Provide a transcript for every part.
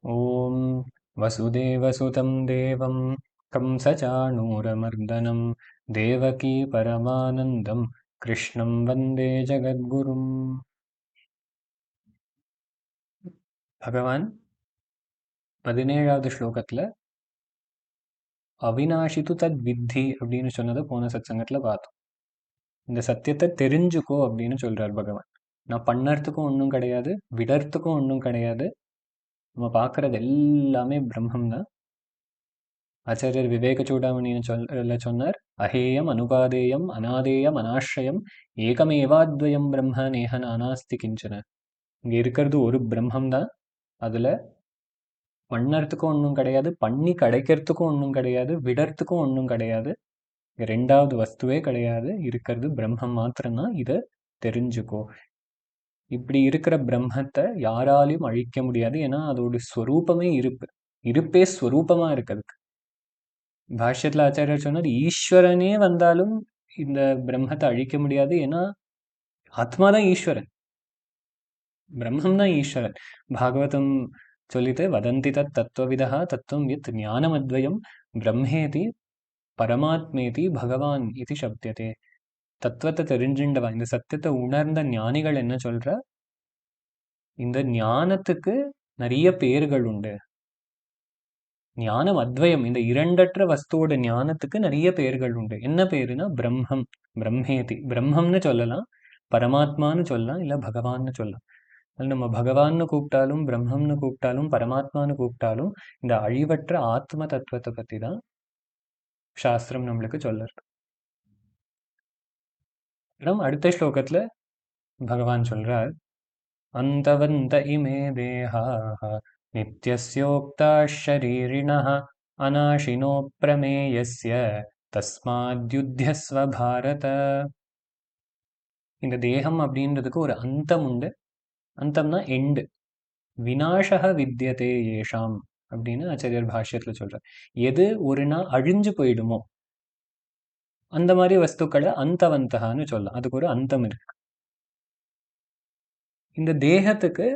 ॐ वसुदेवसुतं देवं कंसचाणूरमर्दनं देवकी परमानन्दं कृष्णं वन्दे जगद्गुरुम्. பகவான் 17வது ஸ்லோகத்துல அவினாஷிது தத் வித்தி அப்படின்னு சொன்னதை போன சத்சங்கத்துல பார்த்தோம். இந்த சத்தியத்தை தெரிஞ்சுக்கோ அப்படின்னு சொல்றார் பகவான். நான் பண்ணறதுக்கும் ஒன்றும் கிடையாது, விடறதுக்கும் ஒன்றும் கிடையாது. நம்ம பார்க்கறது எல்லாமே பிரம்மம் தான். ஆச்சாரியர் விவேக சூடாமணின்னு சொன்னார், அஹேயம் அனுபாதேயம் அநாதேயம் அனாஸ்ரயம் ஏகமேவாத்வயம் பிரம்ம நேஹ நானாஸ்தி கிஞ்சன. இங்க இருக்கிறது ஒரு பிரம்மம் தான். அதுல பண்ணறதுக்கும் ஒன்றும் கிடையாது, பண்ணி கிடைக்கிறதுக்கும் ஒன்றும் கிடையாது, விடறதுக்கும் ஒன்றும் கிடையாது. ரெண்டாவது வஸ்துவே கிடையாது. இருக்கிறது பிரம்மம் மாத்திரம்தான். இதை தெரிஞ்சுக்கோ. இப்படி இருக்கிற பிரம்மத்தை யாராலையும் அழிக்க முடியாது. ஏன்னா அதோட ஸ்வரூபமே இருப்பே ஸ்வரூபமா இருக்குது. பாஷ்யத்துல ஆச்சாரியர் சொன்னார், ஈஸ்வரனே வந்தாலும் இந்த பிரம்மத்தை அழிக்க முடியாது. ஏன்னா ஆத்மாதான் ஈஸ்வரன், பிரம்மம் தான் ஈஸ்வரன். பாகவதம் சொல்லிட்டு வதந்தி தத் தத்துவவிதா தத்துவம் யத் ஞானமத்வயம் பிரம்மேதி பரமாத்மேதி பகவான் இது சப்தியதே. தத்துவத்தை தெரிஞ்சுண்டவா, இந்த சத்தியத்தை உணர்ந்த ஞானிகள் என்ன சொல்ற, இந்த ஞானத்துக்கு நிறைய பேர்கள் உண்டு. ஞானம் அத்வயம், இந்த இரண்டற்ற வஸ்துவோட ஞானத்துக்கு நிறைய பேர்கள் உண்டு. என்ன பேருனா பிரம்மம், பிரம்மேதி. பிரம்மம்னு சொல்லலாம், பரமாத்மான்னு சொல்லலாம், இல்ல பகவான்னு சொல்லலாம். அது நம்ம பகவான்னு கூப்பிட்டாலும் பிரம்மம்னு கூப்பிட்டாலும் பரமாத்மான்னு கூப்பிட்டாலும் இந்த அழிவற்ற ஆத்ம தத்துவத்தை பத்தி தான் சாஸ்திரம் நம்மளுக்கு சொல்லுறது. அப்புறம் அடுத்த ஸ்லோகத்துல பகவான் சொல்றார், அந்தவந்த இமே தேஹாஹ நித்யஸ்யோக்தா ஷரீரிணஹ அநாஷினோ பிரமேயஸ்ய தஸ்மாத்யுத்யஸ்வ பாரத. இந்த தேகம் அப்படின்றதுக்கு ஒரு அந்தம் உண்டு. அந்தம்னா எண்டு. விநாசக வித்தியதே ஏஷாம் அப்படின்னு ஆச்சாரியர் பாஷ்யத்துல சொல்றார். எது ஒரு நாள் அழிஞ்சு போயிடுமோ அந்த மாதிரி வஸ்துக்களை அந்தவந்தகான்னு சொல்லலாம். அதுக்கு ஒரு அந்தம் இருக்கு. இந்த தேகத்துக்கு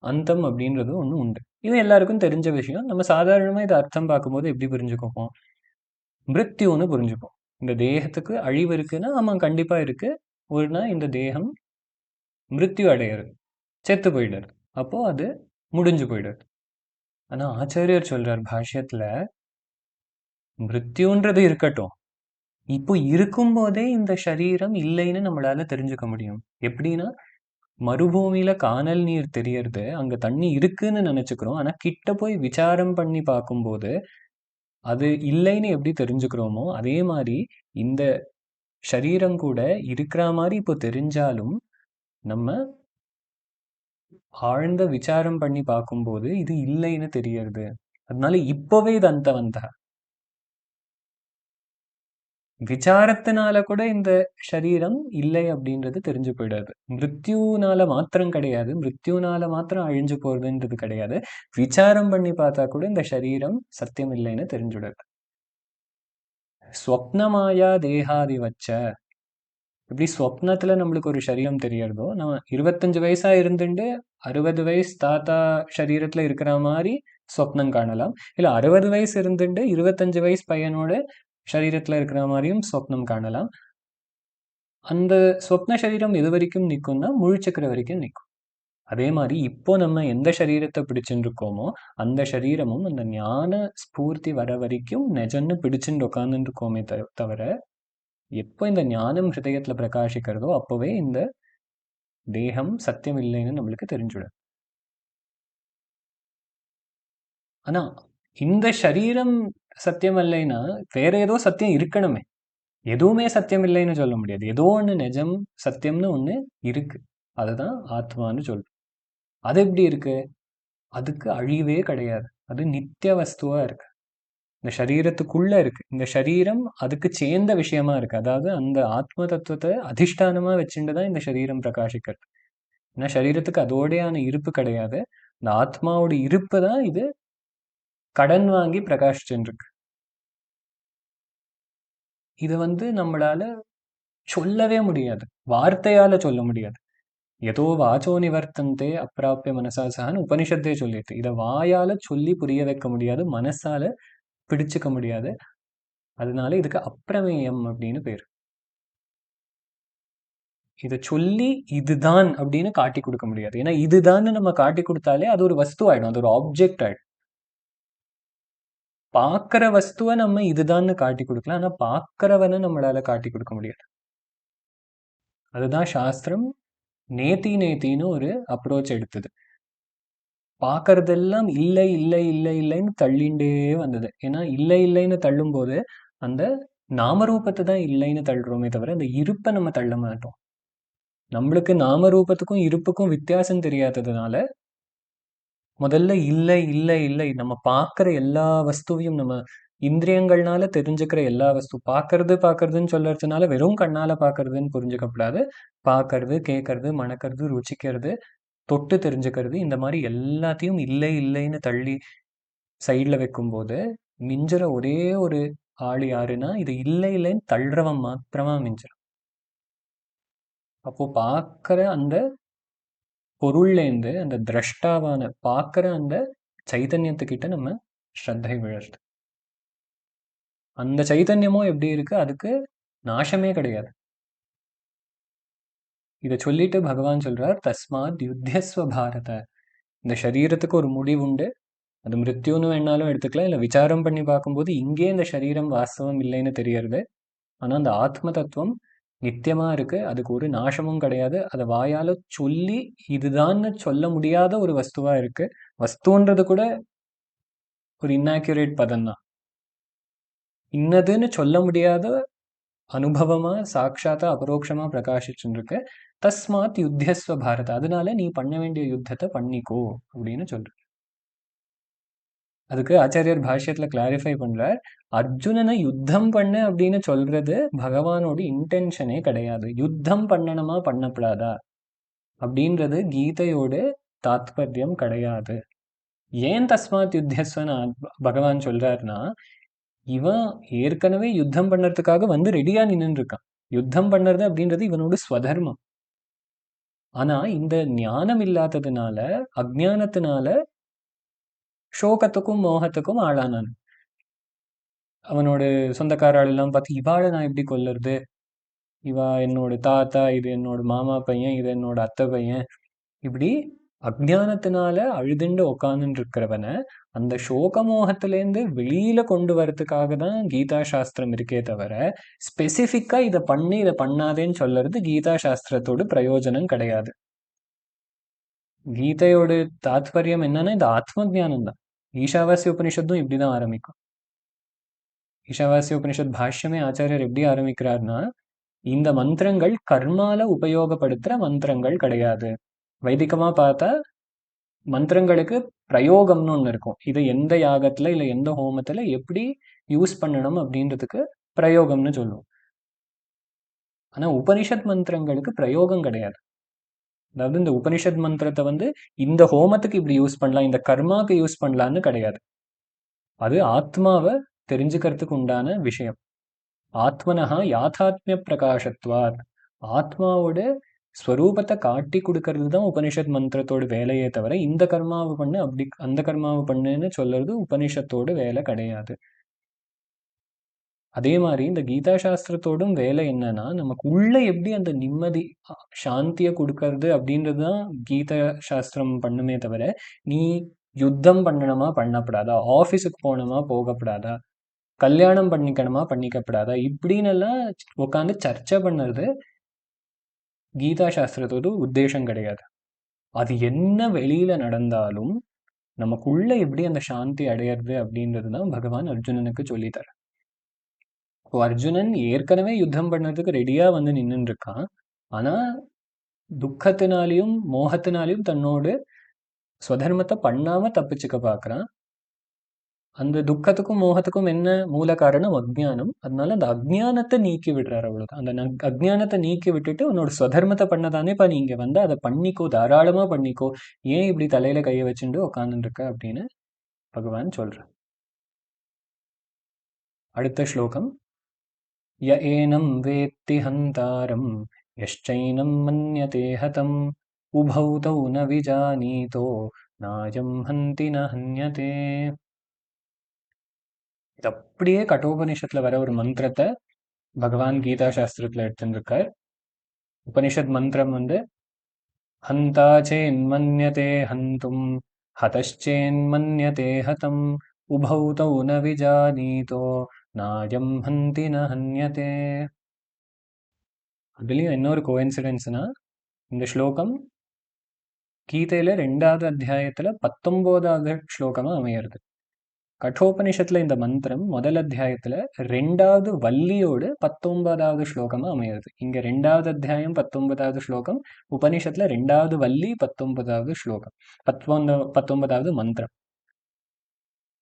அந்தம் அப்படின்றது ஒண்ணு உண்டு. இது எல்லாருக்கும் தெரிஞ்ச விஷயம். நம்ம சாதாரணமா இதை அர்த்தம் பார்க்கும்போது எப்படி புரிஞ்சுக்குவோம், மிருத்யுன்னு புரிஞ்சுப்போம். இந்த தேகத்துக்கு அழிவு இருக்குன்னா ஆமா கண்டிப்பா இருக்கு. ஒரு நாள் இந்த தேகம் மிருத்யு அடையிறது, செத்து போயிடுறது, அப்போ அது முடிஞ்சு போயிடுறது. ஆனா ஆச்சாரியர் சொல்றார் பாஷ்யத்துல, மிருத்யுன்றது இருக்கட்டும், இப்போ இருக்கும்போதே இந்த சரீரம் இல்லைன்னு நம்மளால தெரிஞ்சுக்க முடியும். எப்படின்னா, மறுபூமியில காணல் நீர் தெரியறது, அங்க தண்ணி இருக்குன்னு நினைச்சுக்கிறோம். ஆனா கிட்ட போய் விசாரம் பண்ணி பார்க்கும்போது அது இல்லைன்னு எப்படி தெரிஞ்சுக்கிறோமோ அதே மாதிரி இந்த சரீரம் கூட இருக்கிற மாதிரி இப்போ தெரிஞ்சாலும் நம்ம ஆழ்ந்த விசாரம் பண்ணி பார்க்கும்போது இது இல்லைன்னு தெரியறது. அதனால இப்பவே இது அந்த வந்த விசாரத்தினால கூட இந்த சரீரம் இல்லை அப்படின்றது தெரிஞ்சு போயிடாது. மிருத்யுனால மாத்திரம் கிடையாது, மிருத்யுனால மாத்திரம் அழிஞ்சு போறதுன்றது கிடையாது. விசாரம் பண்ணி பார்த்தா கூட இந்த சரீரம் சத்தியம் இல்லைன்னு தெரிஞ்சுடுது. ஸ்வப்னமாயா தேகாதி வச்ச, இப்படி ஸ்வப்னத்துல நம்மளுக்கு ஒரு சரீரம் தெரியறதோ, நம்ம 25 வயசா இருந்துட்டு 60 வயசு தாத்தா சரீரத்துல இருக்கிற மாதிரி ஸ்வப்னம் காணலாம். இல்ல 60 வயசு இருந்துட்டு 25 வயசு பையனோட சரீரத்துல இருக்கிற மாதிரியும் ஸ்வப்னம் காணலாம். அந்த ஸ்வப்ன சரீரம் எது வரைக்கும் நிற்கும்னா முழிச்சுக்கிற வரைக்கும் நிற்கும். அதே மாதிரி இப்போ நம்ம எந்த சரீரத்தை பிடிச்சுட்டு இருக்கோமோ அந்த சரீரமும் அந்த ஞான ஸ்பூர்த்தி வர வரைக்கும் நெஜன்னு பிடிச்சுட்டு உட்காந்துட்டு இருக்கோமே தவிர, எப்போ இந்த ஞானம் ஹிருதயத்துல பிரகாசிக்கிறதோ அப்போவே இந்த தேகம் சத்தியம் இல்லைன்னு நம்மளுக்கு தெரிஞ்சுடும். ஆனா இந்த சரீரம் சத்தியம் இல்லைன்னா வேற ஏதோ சத்தியம் இருக்கணுமே. எதுவுமே சத்தியம் இல்லைன்னு சொல்ல முடியாது. ஏதோ ஒண்ணு நிஜம் சத்தியம்னு ஒண்ணு இருக்கு. அதுதான் ஆத்மான்னு சொல்றோம். அது எப்படி இருக்கு? அதுக்கு அழிவே கிடையாது. அது நித்திய வஸ்துவா இருக்கு. இந்த சரீரத்துக்குள்ள இருக்கு. இந்த சரீரம் அதுக்கு சேர்ந்த விஷயமா இருக்கு. அதாவது அந்த ஆத்ம தத்துவத்தை அதிஷ்டானமா வச்சுட்டுதான் இந்த சரீரம் பிரகாசிக்கிறது. ஏன்னா சரீரத்துக்கு அதோடையான இருப்பு கிடையாது. இந்த ஆத்மாவோட இருப்பு தான் இது கடன் வாங்கி பிரகாசிச்சுட்டு இருக்கு. இது நம்மளால சொல்லவே முடியாது, வார்த்தையால சொல்ல முடியாது. எதோ வாச்சோ நிவர்த்தந்தே அப்பிராப்பிய மனசா சஹான்னு உபனிஷத்தே சொல்லிட்டு இதை வாயால சொல்லி புரிய வைக்க முடியாது, மனசால பிடிச்சுக்க முடியாது. அதனால இதுக்கு அப்பிரமேயம் அப்படின்னு பேர். இதை சொல்லி இதுதான் அப்படின்னு காட்டி கொடுக்க முடியாது. ஏன்னா இதுதான் நம்ம காட்டி கொடுத்தாலே அது ஒரு வஸ்து ஆயிடும், அது ஒரு ஆப்ஜெக்ட் ஆயிடும். பார்க்கிற வஸ்துவை நம்ம இதுதான்னு காட்டி கொடுக்கலாம், ஆனா பார்க்கிறவனை நம்மளால காட்டி கொடுக்க முடியாது. அதுதான் சாஸ்திரம் நேத்தி நேத்தின்னு ஒரு அப்ரோச் எடுத்தது. பார்க்கறதெல்லாம் இல்லை இல்லை இல்லை இல்லைன்னு தள்ளிண்டே வந்தது. ஏன்னா இல்லை இல்லைன்னு தள்ளும் போது அந்த நாமரூபத்தை தான் இல்லைன்னு தள்ளுறோமே தவிர அந்த இருப்பை நம்ம தள்ள மாட்டோம். நம்மளுக்கு நாமரூபத்துக்கும் இருப்புக்கும் வித்தியாசம் தெரியாததுனால முதல்ல இல்லை இல்லை இல்லை, நம்ம பார்க்குற எல்லா வஸ்துவையும் நம்ம இந்திரியங்கள்னால தெரிஞ்சுக்கிற எல்லா வஸ்து பார்க்கறதுன்னு சொல்றதுனால வெறும் கண்ணால பார்க்கறதுன்னு புரிஞ்சுக்கப்படாது. பார்க்கறது, கேட்கறது, மணக்கிறது, ருச்சிக்கிறது, தொட்டு தெரிஞ்சுக்கிறது, இந்த மாதிரி எல்லாத்தையும் இல்லை இல்லைன்னு தள்ளி சைடில் வைக்கும்போது மிஞ்சுற ஒரே ஒரு ஆள் யாருன்னா இது இல்லை இல்லைன்னு தள்ளுறவன் மாத்திரமா மிஞ்சிடும். அப்போ பார்க்குற அந்த பொருள்லேருந்து அந்த திரஷ்டாவான பார்க்குற அந்த சைதன்யத்துக்கிட்ட நம்ம ஸ்ரத்தை விழருது. அந்த சைதன்யமும் எப்படி இருக்கு, அதுக்கு நாசமே கிடையாது. இதை சொல்லிட்டு பகவான் சொல்றார், தஸ்மாத் யுத்தியஸ்வ பாரத. இந்த சரீரத்துக்கு ஒரு முடிவு உண்டு, அது மிருத்யுன்னு வேணாலும் எடுத்துக்கலாம், இல்லை விசாரம் பண்ணி பார்க்கும்போது இங்கே இந்த சரீரம் வாஸ்தவம் இல்லைன்னு தெரியறது. ஆனால் அந்த ஆத்ம தத்துவம் நித்தியமா இருக்கு, அதுக்கு ஒரு நாசமும் கிடையாது. அதை வாயால சொல்லி இதுதான்னு சொல்ல முடியாத ஒரு வஸ்துவா இருக்கு. வஸ்துன்றது கூட ஒரு இன்னாக்யூரேட் பதம் தான். இன்னதுன்னு சொல்ல முடியாத அனுபவமா சாட்சாத்தா அபரோக்ஷமா பிரகாசிச்சுட்டு இருக்கு. தஸ்மாத் யுத்தியஸ்வ பாரத, அதனால நீ பண்ண வேண்டிய யுத்தத்தை பண்ணிக்கோ அப்படின்னு சொல்ற. அதுக்கு ஆச்சாரியர் பாஷ்யத்துல கிளாரிஃபை பண்றார், அர்ஜுனனை யுத்தம் பண்ண அப்படின்னு சொல்றது பகவானோட இன்டென்ஷனே கிடையாது. யுத்தம் பண்ணணுமா பண்ணப்படாதா அப்படின்றது கீதையோட தாத்பர்யம் கிடையாது. ஏன் தஸ்மாத் யுத்தியஸ்வன்னு பகவான் சொல்றாருன்னா, இவன் ஏற்கனவே யுத்தம் பண்ணறதுக்காக வந்து ரெடியா நின்று இருக்கான். யுத்தம் பண்ணுறது அப்படின்றது இவனோட ஸ்வதர்மம். ஆனா இந்த ஞானம் இல்லாததுனால, அஜ்ஞானத்தினால சோகத்துக்கும் மோகத்துக்கும் ஆளானான். அவனோட சொந்தக்காரால் எல்லாம் பார்த்து இவாளை நான் எப்படி கொல்லுறது, இவா என்னோட தாத்தா, இது என்னோட மாமா பையன், இது என்னோட அத்தை பையன், இப்படி அஜ்ஞானத்தினால அழுதுண்டு உட்காந்துட்டு இருக்கிறவனை அந்த சோகமோகத்திலேருந்து வெளியில கொண்டு வரதுக்காக தான் கீதா சாஸ்திரம் இருக்கே தவிர, ஸ்பெசிஃபிக்கா இதை பண்ணி இதை பண்ணாதேன்னு சொல்றது கீதா சாஸ்திரத்தோட பிரயோஜனம் கிடையாது. கீதையோட தாத்பரியம் என்னன்னா இந்த ஆத்ம ஜானம் தான். ஈஷாவாசிய உபனிஷத்தும் இப்படிதான் ஆரம்பிக்கும். ஈஷாவாசிய உபனிஷத் பாஷ்யமே ஆச்சாரியர் எப்படி ஆரம்பிக்கிறார்னா, இந்த மந்திரங்கள் கர்மால உபயோகப்படுத்துற மந்திரங்கள் கிடையாது. வைதிகமா பார்த்தா மந்திரங்களுக்கு பிரயோகம்னு ஒன்று இருக்கும். இது எந்த யாகத்துல இல்லை எந்த ஹோமத்துல எப்படி யூஸ் பண்ணணும் அப்படின்றதுக்கு பிரயோகம்னு சொல்லுவோம். ஆனா உபனிஷத் மந்திரங்களுக்கு பிரயோகம் கிடையாது. அதாவது இந்த உபனிஷத் மந்திரத்தை வந்து இந்த ஹோமத்துக்கு இப்படி யூஸ் பண்ணலாம், இந்த கர்மாக்கு யூஸ் பண்ணலான்னு கிடையாது. அது ஆத்மாவை தெரிஞ்சுக்கிறதுக்கு உண்டான விஷயம். ஆத்மனஹா யாதாத்மிய பிரகாசத்வாத், ஆத்மாவோட ஸ்வரூபத்தை காட்டி கொடுக்கறது தான் உபனிஷத் மந்திரத்தோட வேலையே தவிர இந்த கர்மாவை பண்ணு அப்படி அந்த கர்மாவை பண்ணுன்னு சொல்றது உபனிஷத்தோட வேலை கிடையாது. அதே மாதிரி இந்த கீதா சாஸ்திரத்தோடும் வேலை என்னன்னா, நமக்கு உள்ள எப்படி அந்த நிம்மதி சாந்தியை கொடுக்கறது அப்படின்றது தான் கீதா சாஸ்திரம் பண்ணுமே தவிர, நீ யுத்தம் பண்ணணுமா பண்ணப்படாதா, ஆஃபீஸுக்கு போகணுமா போகப்படாதா, கல்யாணம் பண்ணிக்கணுமா பண்ணிக்கப்படாதா, இப்படின்னு எல்லாம் உட்காந்து சர்ச்சை பண்ணுறது கீதா சாஸ்திரத்தோட உத்தேசம் கிடையாது. அது என்ன வெளியில நடந்தாலும் நமக்குள்ள எப்படி அந்த சாந்தி அடையிறது அப்படின்றது தான் பகவான் அர்ஜுனனுக்கு சொல்லித்தர. இப்போ அர்ஜுனன் ஏற்கனவே யுத்தம் பண்ணதுக்கு ரெடியா வந்து நின்றுட்டு இருக்கான். ஆனா துக்கத்தினாலையும் மோகத்தினாலையும் தன்னோட ஸ்வதர்மத்தை பண்ணாம தப்பிச்சுக்க பார்க்கறான். அந்த துக்கத்துக்கும் மோகத்துக்கும் என்ன மூல காரணம்? அஜ்ஞானம். அதனால அந்த அஜ்ஞானத்தை நீக்கி விடுறாரு, அவ்வளவுதான். அந்த அஜ்ஞானத்தை நீக்கி விட்டுட்டு உன்னோட ஸ்வதர்மத்தை பண்ணதானே இப்ப நீ இங்க வந்து அதை பண்ணிக்கோ, தாராளமா பண்ணிக்கோ, ஏன் இப்படி தலையில கையை வச்சுட்டு உட்காந்துட்டு இருக்க அப்படின்னு பகவான் சொல்ற. அடுத்த ஸ்லோகம், ய ஏனம் வேத்தி ஹந்தாரம் யஷ்சைனம் மன்யதே ஹதம் உபௌ தௌ ந விஜானீதோ நாயம் ஹந்தி ந ஹன்யதே. இது அப்படியே கட்டோபனிஷத்துல வர ஒரு மந்திரத்தை பகவான் கீதா சாஸ்திரத்துல எடுத்துருக்கார். உபனிஷத் மந்திரம் வந்து ஹந்தா சேன்மன்யதே ஹந்தும் ஹதश्चेन्मन्यते ஹதம் உபௌ தௌ ந விஜானீதோ நாயம் ஹந்தி ந ஹன்யதே. அதுலயும் இன்னொரு கோஇன்சிடென்ஸ்னா, இந்த ஸ்லோகம் கீதையில 2வது அத்தியாயத்துல 19வது ஸ்லோகமா அமையிறது. கட்டோபனிஷத்துல இந்த மந்திரம் முதல் அத்தியாயத்துல 2வது வள்ளியோடு 19வது ஸ்லோகமா அமையிறது. இங்க 2வது அத்தியாயம் 19வது ஸ்லோகம், உபனிஷத்துல 2வது வள்ளி 19வது ஸ்லோகம், 19வது மந்திரம்.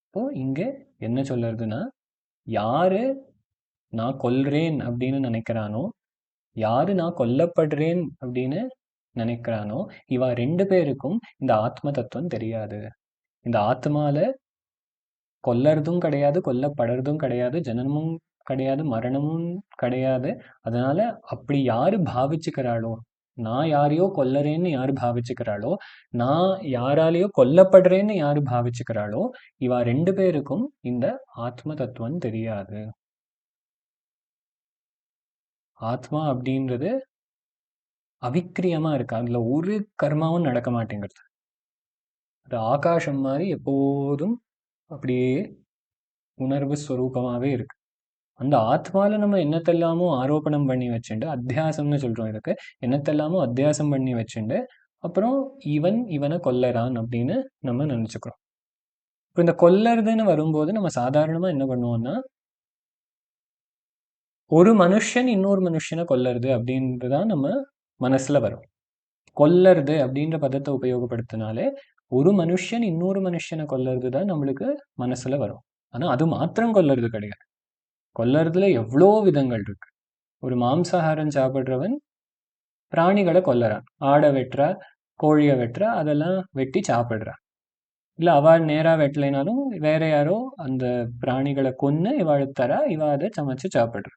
இப்போ இங்க என்ன சொல்றதுன்னா, யாரு நான் கொல்றேன் அப்படின்னு நினைக்கிறானோ, யாரு நான் கொல்லப்படுறேன் அப்படின்னு நினைக்கிறானோ, இவ 2 பேருக்கும் இந்த ஆத்ம தத்துவம் தெரியாது. இந்த ஆத்மால கொல்லறதும் கிடையாது, கொல்லப்படுறதும் கிடையாது, ஜனனமும் கிடையாது, மரணமும் கிடையாது. அதனால அப்படி யாரு பாவிச்சுக்கிறாளோ, நான் யாரையோ கொல்லறேன்னு யாரு பாவிச்சுக்கிறாளோ, நான் யாராலேயோ கொல்லப்படுறேன்னு யாரு பாவிச்சுக்கிறாளோ, இவ 2 பேருக்கும் இந்த ஆத்ம தத்துவம் தெரியாது. ஆத்மா அப்படின்றது அவிக்கிரியமா இருக்கு. அதுல ஒரு கர்மாவும் நடக்க மாட்டேங்கிறது. அது ஆகாசம் மாதிரி எப்போதும் அப்படியே உணர்வு ஸ்வரூபமாவே இருக்கு. அந்த ஆத்மால நம்ம என்னத்தெல்லாமோ ஆரோபணம் பண்ணி வச்சுண்டு, அத்தியாசம்னு சொல்றோம் இதுக்கு, என்னத்தெல்லாமோ அத்தியாசம் பண்ணி வச்சுண்டு, அப்புறம் இவனை கொல்லறான் அப்படின்னு நம்ம நினைச்சுக்கிறோம். இப்போ இந்த கொல்லறதுன்னு வரும்போது நம்ம சாதாரணமா என்ன பண்ணுவோம்னா, ஒரு மனுஷன் இன்னொரு மனுஷனை கொல்லறது அப்படின்றதான் நம்ம மனசுல வரும். கொல்லறது அப்படின்ற பதத்தை உபயோகப்படுத்தினாலே ஒரு மனுஷன் இன்னொரு மனுஷனை கொல்லறது தான் நம்மளுக்கு மனசுல வரும். ஆனா அது மாத்திரம் கொல்லறது கிடையாது. கொல்லறதுல எவ்வளோ விதங்கள் இருக்கு. ஒரு மாம்சாகாரம் சாப்பிட்றவன் பிராணிகளை கொல்லறான். ஆடை வெட்டுறா, கோழியை வெட்டுறா, அதெல்லாம் வெட்டி சாப்பிட்றா. இல்லை அவள் நேராக வெட்டலைனாலும் வேற யாரோ அந்த பிராணிகளை கொன்று இவாளுக்கு தரா, இவ அதை சமைச்சு சாப்பிட்றா.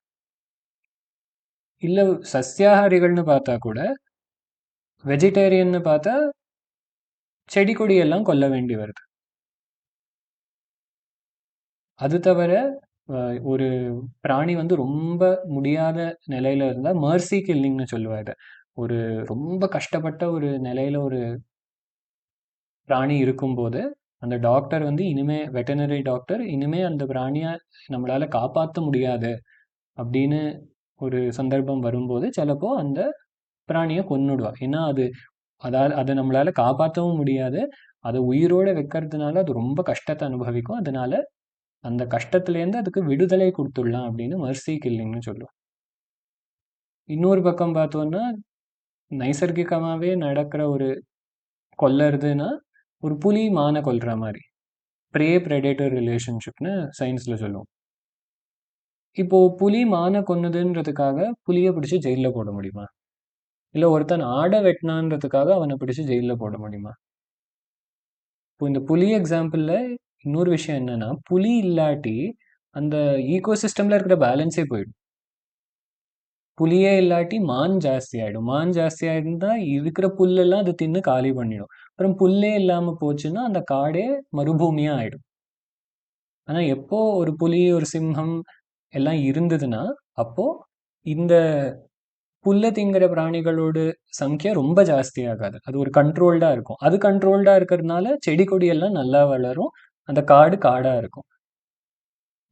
இல்லை சஸ்யாகாரிகள்னு பார்த்தா கூட, வெஜிடேரியன்னு பார்த்தா செடி கொடியெல்லாம் கொல்ல வேண்டி வருது. அது தவிர ஒரு பிராணி வந்து ரொம்ப முடியாத நிலையில இருந்தா மர்சி கில்லிங்னு சொல்லுவாரு. ஒரு ரொம்ப கஷ்டப்பட்ட ஒரு நிலையில ஒரு பிராணி இருக்கும்போது அந்த டாக்டர் வந்து இனிமே வெட்டனரி டாக்டர் இனிமே அந்த பிராணியை நம்மளால காப்பாற்ற முடியாது அப்படின்னு ஒரு சந்தர்ப்பம் வரும்போது சிலப்போ அந்த பிராணியை கொன்னுடுவா. ஏன்னா அதை நம்மளால காப்பாற்றவும் முடியாது. அதை உயிரோட வைக்கிறதுனால அது ரொம்ப கஷ்டத்தை அனுபவிக்கும். அதனால அந்த கஷ்டத்துலேருந்து அதுக்கு விடுதலை கொடுத்துடலாம் அப்படின்னு மர்சி கில்லிங்னு சொல்லுவோம். இன்னொரு பக்கம் பார்த்தோம்னா நைசர்கிகமாகவே நடக்கிற ஒரு கொல்லறதுன்னா ஒரு புலி மானை கொல்ற மாதிரி ப்ரே ப்ரெடேட்டர் ரிலேஷன்ஷிப்னு சயின்ஸில் சொல்லுவோம். இப்போ புலி மானை கொன்னுதுன்றதுக்காக புலியை பிடிச்சி ஜெயிலில் போட முடியுமா? இல்லை ஒருத்தன் ஆடை வெட்டினான்றதுக்காக அவனை பிடிச்சி ஜெயிலில் போட முடியுமா? இப்போ இந்த புலி எக்ஸாம்பிளில் இன்னொரு விஷயம் என்னன்னா, புலி இல்லாட்டி அந்த ஈகோசிஸ்டமில் இருக்கிற பேலன்ஸே போயிடும். புலியே இல்லாட்டி மான் ஜாஸ்தி ஆகிடும். மான் ஜாஸ்தி ஆகிடும்னா இருக்கிற புல்லெல்லாம் அது தின்னு காலி பண்ணிடும். அப்புறம் புல்லே இல்லாமல் போச்சுன்னா அந்த காடே மறுபூமியாக ஆகிடும். ஆனால் எப்போ ஒரு புலி ஒரு சிம்ஹம் எல்லாம் இருந்ததுன்னா அப்போ இந்த புல்லை திங்கிற பிராணிகளோட சங்கியா ரொம்ப ஜாஸ்தி ஆகாது. அது ஒரு கண்ட்ரோல்டாக இருக்கும். அது கண்ட்ரோல்டாக இருக்கிறதுனால செடி கொடியெல்லாம் நல்லா வளரும். அந்த காடு காடாக இருக்கும்.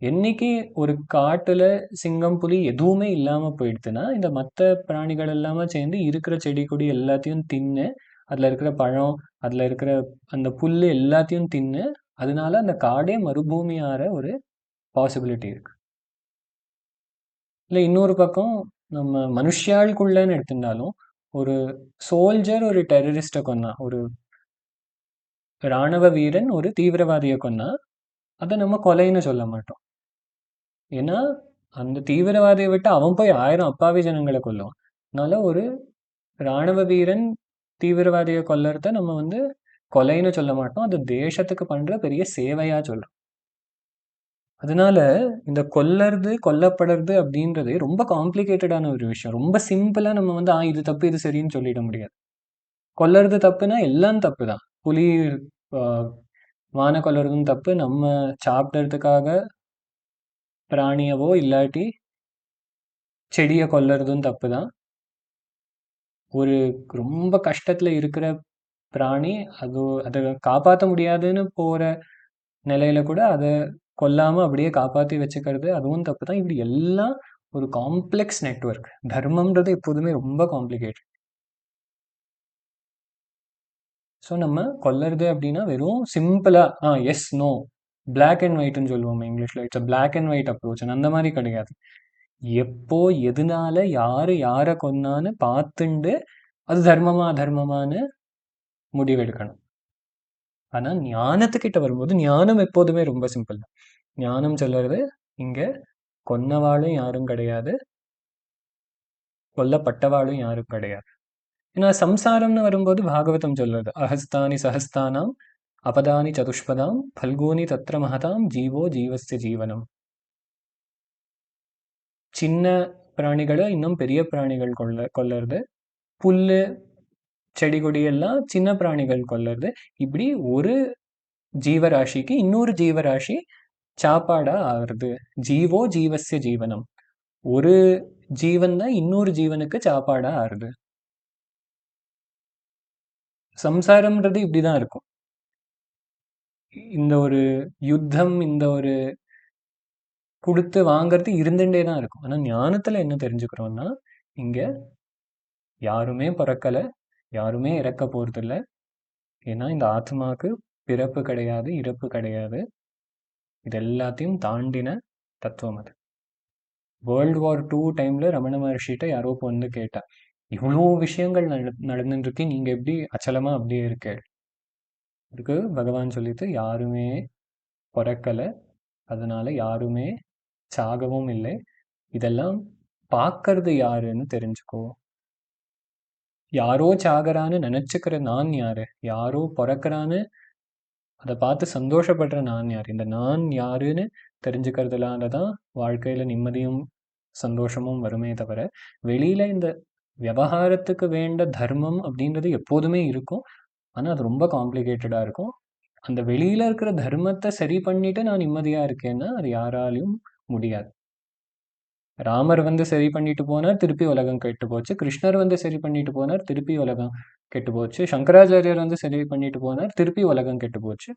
என்னைக்கு ஒரு காட்டுல சிங்கம் புலி எதுவுமே இல்லாம போயிடுதுன்னா இந்த மற்ற பிராணிகள் எல்லாமே சேர்ந்து இருக்கிற செடி கொடி எல்லாத்தையும் தின்னு அதுல இருக்கிற பழம் அதுல இருக்கிற அந்த புல்லு எல்லாத்தையும் தின்னு அதனால அந்த காடே மறுபூமி ஆற ஒரு பாசிபிலிட்டி இருக்கு. இல்லை இன்னொரு பக்கம் நம்ம மனுஷியாளுக்குள்ளன்னு எடுத்திருந்தாலும் ஒரு சோல்ஜர் ஒரு டெரரிஸ்டை கொன்னா, ஒரு இராணுவ வீரன் ஒரு தீவிரவாதியை கொன்னா அதை நம்ம கொலைன்னு சொல்ல மாட்டோம். ஏன்னா அந்த தீவிரவாதியை விட்டு அவன் போய் 1000 அப்பாவி ஜனங்களை கொல்லுவான். அதனால ஒரு இராணுவ வீரன் தீவிரவாதியை கொல்லறத நம்ம வந்து கொலைன்னு சொல்ல மாட்டோம். அது தேசத்துக்கு பண்ற பெரிய சேவையா சொல்றோம். அதனால இந்த கொல்லறது கொல்லப்படுறது அப்படின்றது ரொம்ப காம்ப்ளிகேட்டடான ஒரு விஷயம். ரொம்ப சிம்பிளா நம்ம வந்து இது தப்பு இது சரின்னு சொல்லிட முடியாது. கொல்லறது தப்புனா எல்லாம் தப்பு தான். புலி மானை கொல்லறதும் தப்பு, நம்ம சாப்பிட்றதுக்காக பிராணியவோ இல்லாட்டி செடியை கொல்லறதும் தப்பு தான். ஒரு ரொம்ப கஷ்டத்துல இருக்கிற பிராணி அதை காப்பாற்ற முடியாதுன்னு போற நிலையில கூட அதை கொல்லாம அப்படியே காப்பாற்றி வச்சுக்கிறது அதுவும் தப்பு தான். இப்படி எல்லாம் ஒரு காம்ப்ளெக்ஸ் நெட்வொர்க். தர்மம்ன்றது எப்போதுமே ரொம்ப காம்ப்ளிகேட்டட். ஸோ நம்ம கொல்லறது அப்படின்னா வெறும் சிம்பிளா எஸ் நோ பிளாக் அண்ட் ஒயிட்னு சொல்லுவோம் இங்கிலீஷ்ல. It's a black and white approach. அந்த மாதிரி கிடையாது. எப்போ எதனால யாரை கொன்னான்னு பார்த்துண்டு அது தர்மமா அதர்மமான்னு முடிவெடுக்கணும். ஆனா ஞானத்துக்கிட்ட வரும்போது ஞானம் எப்போதுமே ரொம்ப சிம்பிள் தான். ஞானம் சொல்றது இங்க கொன்னவாளும் யாரும் கிடையாது, கொல்லப்பட்டவாளும் யாரும் கிடையாது. ஏன்னா சம்சாரம்னு வரும்போது பாகவதம் சொல்றது அஹஸ்தானி சஹஸ்தானாம் அபதானி சதுஷ்பதாம் பல்கூனி தத்ர மகதாம் ஜீவோ ஜீவஸ்ய ஜீவனம். சின்ன பிராணிகளை இன்னும் பெரிய பிராணிகள் கொல்லறது, புல்லு செடி கொடி எல்லாம் சின்ன பிராணிகள் கொல்லறது. இப்படி ஒரு ஜீவராசிக்கு இன்னொரு ஜீவராசி சாப்பாடா ஆகிறது. ஜீவோ ஜீவஸ்ய ஜீவனம். ஒரு ஜீவன் தான் இன்னொரு ஜீவனுக்கு சாப்பாடா ஆறுது. சம்சாரம்ன்றது இப்படிதான் இருக்கும். இந்த ஒரு யுத்தம், இந்த ஒரு கொடுத்து வாங்கறது இருந்துட்டே தான் இருக்கும். ஆனா ஞானத்துல என்ன தெரிஞ்சுக்கிறோம்னா இங்க யாருமே பிறக்கல, யாருமே இறக்க போறது இல்லை. ஏன்னா இந்த ஆத்மாவுக்கு பிறப்பு கிடையாது, இறப்பு கிடையாது. இது எல்லாத்தையும் தாண்டின தத்துவம் அது. வேர்ல்டு வார் 2 டைம்ல ரமண மகர்ஷிட்ட யாரோ வந்து கேட்டா, இவ்வளோ விஷயங்கள் நடந்துட்டு இருக்கு, நீங்க எப்படி அச்சலமா அப்படியே இருக்கு? அதுக்கு பகவான் சொல்லிட்டு யாருமே பிறக்கல, அதனால யாருமே சாகவும் இல்லை. இதெல்லாம் பார்க்கறது யாருன்னு தெரிஞ்சுக்கோ. யாரோ சாகரான்னு நினைச்சுக்கிற நான் யாரு? யாரோ பிறக்கிறான்னு அதை பார்த்து சந்தோஷப்படுற நான் யார்? இந்த நான் யாருன்னு தெரிஞ்சுக்கிறதுனால தான் வாழ்க்கையில நிம்மதியும் சந்தோஷமும் வருமே தவிர, வெளியில இந்த விவகாரத்துக்கு வேண்ட தர்மம் அப்படின்றது எப்போதுமே இருக்கும். ஆனா அது ரொம்ப காம்ப்ளிகேட்டடா இருக்கும். அந்த வெளியில இருக்கிற தர்மத்தை சரி பண்ணிட்டு நான் நிம்மதியா இருக்கேன்னா அது யாராலையும் முடியாது. ராமர் வந்து சரி பண்ணிட்டு போனார், திருப்பி உலகம் கெட்டு போச்சு. கிருஷ்ணர் வந்து சரி பண்ணிட்டு போனார், திருப்பி உலகம் கெட்டு போச்சு. சங்கராச்சாரியர் வந்து சரி பண்ணிட்டு போனார், திருப்பி உலகம் கெட்டு போச்சு.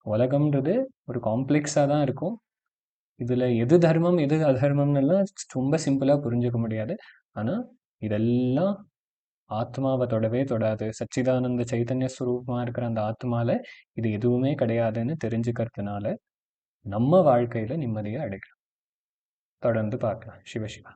உலகம்ன்றது ஒரு காம்ப்ளெக்ஸாக தான் இருக்கும். இதில் எது தர்மம் எது அதர்மம்னுலாம் ரொம்ப சிம்பிளாக புரிஞ்சுக்க முடியாது. ஆனால் இதெல்லாம் ஆத்மாவை தொடவே தொடாது. சச்சிதானந்த சைத்தன்ய ஸ்வரூபமாக இருக்கிற அந்த ஆத்மாவில் இது எதுவுமே கிடையாதுன்னு தெரிஞ்சுக்கிறதுனால நம்ம வாழ்க்கையில் நிம்மதியை அடைக்கலாம். தொடர்ந்து பார்க்கலாம். சிவசிவா.